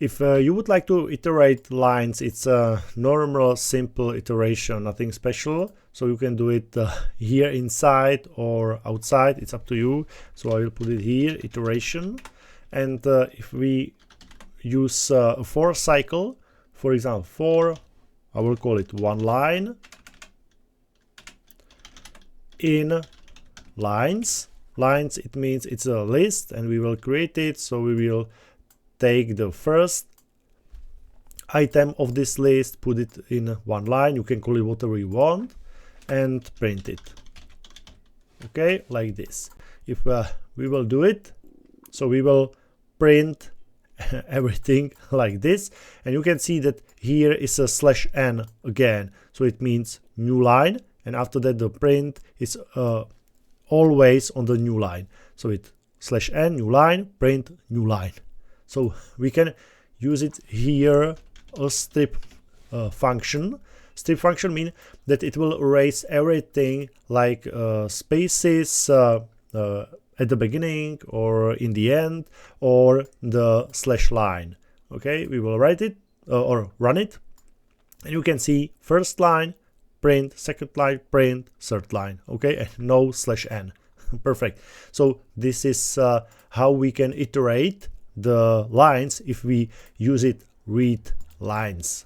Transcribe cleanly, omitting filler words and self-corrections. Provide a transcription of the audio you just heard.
If you would like to iterate lines, it's a normal, simple iteration, nothing special. So you can do it here inside or outside, it's up to you. So I will put it here, iteration. And if we use a for cycle, for example, for, I will call it one line, in lines. Lines, it means it's a list and we will create it. So we will take the first item of this list, put it in one line, you can call it whatever you want, and print it. Okay, like this. If we will do it, so we will print everything like this, and you can see that here is a /n again, so it means new line, and after that the print is always on the new line. So it /n new line, print new line. So we can use it here, a strip function. Strip function means that it will erase everything like spaces at the beginning or in the end or the /line. Okay, we will write it or run it, and you can see first line, print, second line, print, third line. Okay, and no /n. Perfect. So this is how we can iterate the lines if we use it read lines.